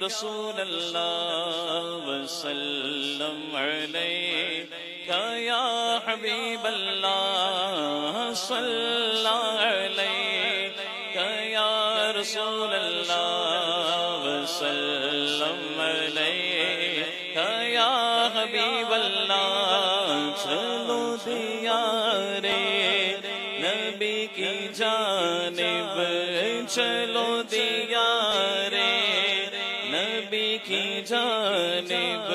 رسول اللہ وسلم علیک یا حبیب اللہ صلی علیک یا رسول اللہ وسلم علیک یا حبیب اللہ چلو دیارے نبی کی جانب چلو دیارے نبی کی جانب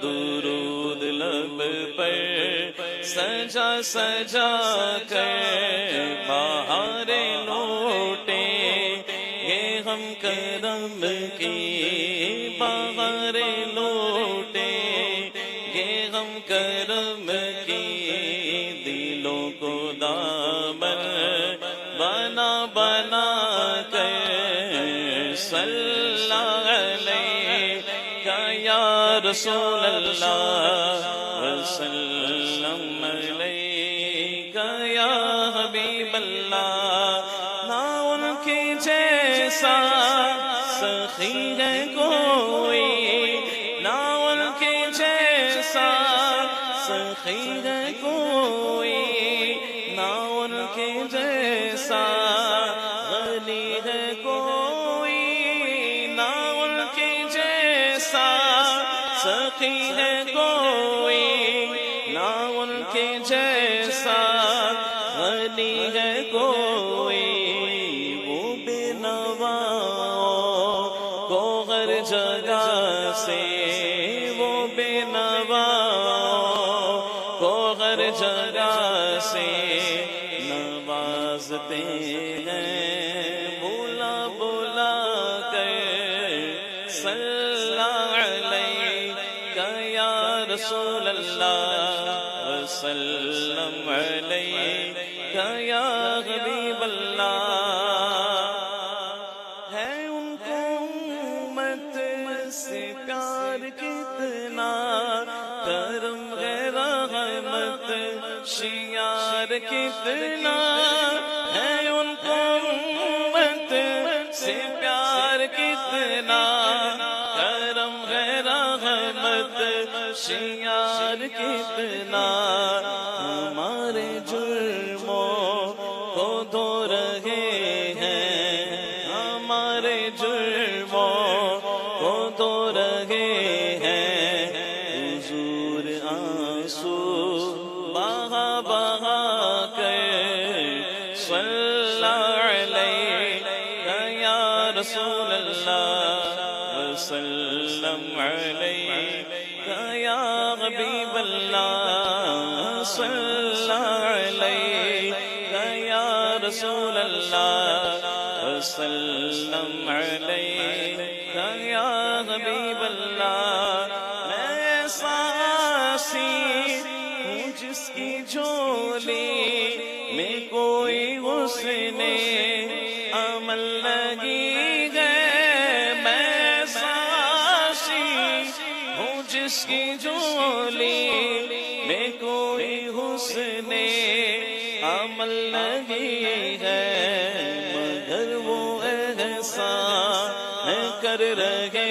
درود لب پر سجا سجا کر بہار لوٹے یہ ہم کرم کی بہار لوٹے یہ ہم کرم کی دلوں کو دامن بنا بنا کر صلی علیک یا رسول اللہ وسلم علیک یا حبیب اللہ نہ ان کے جیسا سخی ہے کوئی نہ ان کے جیسا سخی ہے کوئی نہ ان کے جیسا غنی ہے کوئی نہ ان کے جیسا سخی ہے کوئی نہ ان کے جیسا غنی ہے کوئی وہ بے نوا کو ہر جگہ سے وہ بے نوا کو ہر جگہ سے نوازتے ہیں بولا بولا کر صلی علیک یا رسول اللہ وسلم علیک یا حبیب اللہ ہے ان کو امت سے پیار کتنا کرم ہے رحمت شیار کتنا ہے ان کو امت سے پیار کتنا کرم ہے رحمت شیار کتنا ہمارے جرموں کو دھو رہے ہیں ہمارے جرموں کو دھو رہے ہیں حضور آنسو بہا بہا کر صلی علیک یا رسول اللہ وسلم علیک یا حبیب اللہ صلی علیک یا رسول اللہ وسلم علیک یا حبیب اللہ میں ایسی ہوں جس کی جھولی میں کوئی حسن عمل لگی ہے میں ایسی ہوں جس کی جھولی میں کوئی حسن عمل لگی ہے مگر وہ احسان کر رہے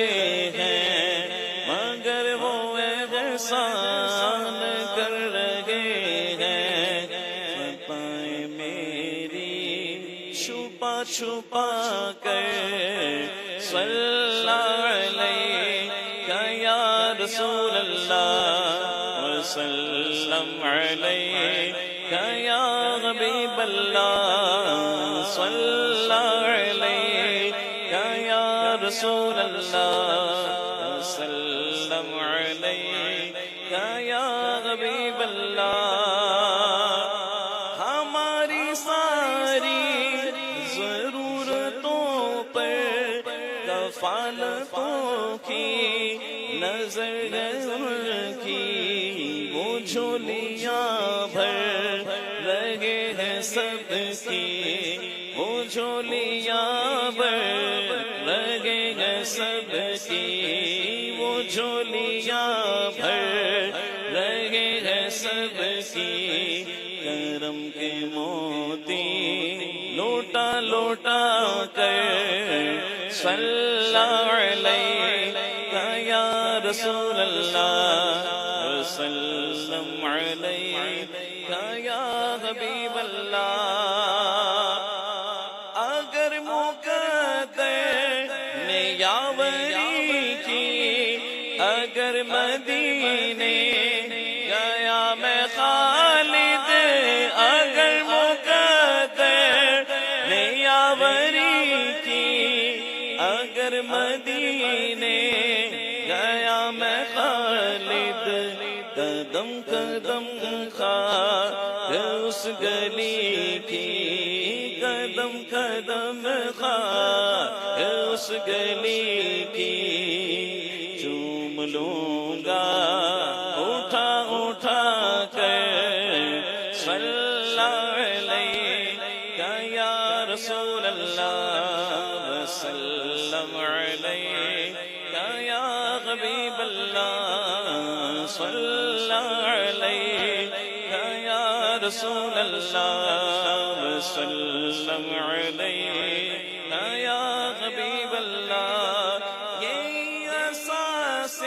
ہیں مگر وہ احسان کر رہے ہیں خطائیں میری چھپا چھپا کر صلی علیک یا رسول اللہ وسلم علیک یا حبیب اللہ صلی علیک یا رسول اللہ وسلم علیک یا حبیب اللہ ہماری ساری ضرورتوں پر کفالتوں کی نظر کی وہ جھولیاں بھر رہے ہیں سب کی وہ جھولیاں بھر رہے ہیں سب کی وہ جھولیاں بھر رہے ہیں سب کی کرم کے موتی لوٹا لوٹا کر صلی علیک یا رسول اللہ وسلم علیک یا حبیب اللہ اگر مقدر نے یاوری کی اگر مدینے گیا میں خالد اگر مقدر نے یاوری کی اگر مدینے گیا میں خالد قدم قدم خواہ اس گلی کی قدم قدم خواہ اس گلی کی چوم لوں گا اٹھا اٹھا کر صلی علیک یا رسول اللہ وسلم علیک یا حبیب اللہ صلی علیک یا رسول اللہ وسلم علیک یا حبیب اللہ یہ اساس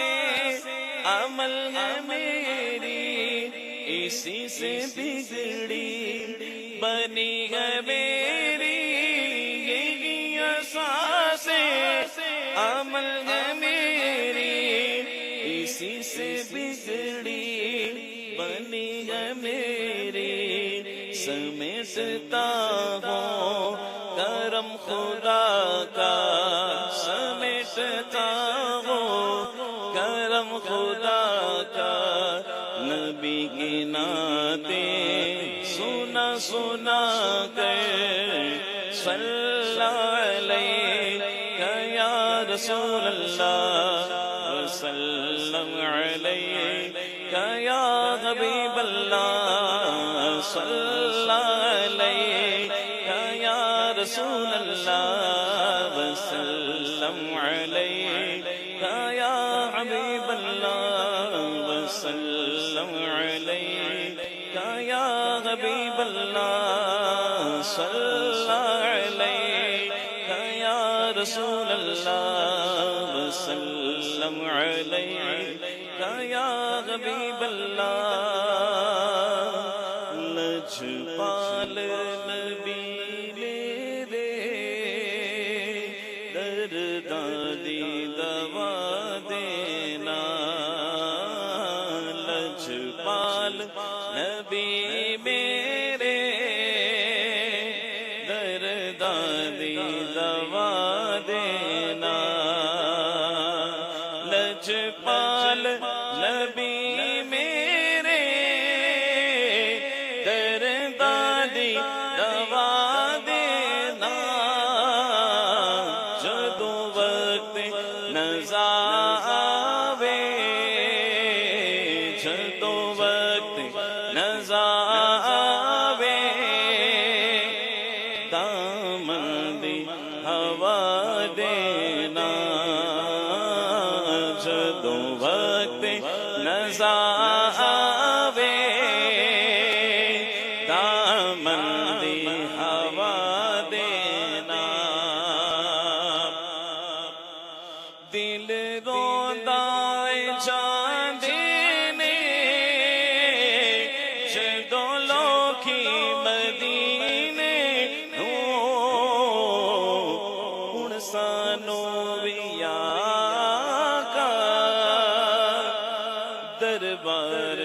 عمل ہے میری اسی سے بگڑی بنی ہے میری یہ اساس عمل ہے میری اسی سے بگڑی بنی ہے میری سمیٹتا ہوں کرم خدا کا سمیٹتا ہوں کرم خدا کا نبی کی نعتیں سنا سنا کر صلی علیک یا رسول اللہ وسلم علیک یا حبیب اللہ صلی علیک یا رسول اللہ وسلم علیک یا حبیب اللہ وسلم علیک یا حبیب اللہ صلی علیک یا رسول اللہ وسلم علیک یا حبیب اللہ لجپال نبی میرے دردادی دوا دینا لجپال نبی میرے دردادی دوا دینا لجپال نبی میرے دردادی دوا دینا جدو وقت نزا آوے جدو وقت نزا آوے دامن دی ہوا دینا جدو وقت نزا آوے دامن دی ہوا دینا دل روندا جان دینے جدو لوکی مدینے ہن سانو بھی آقا دربار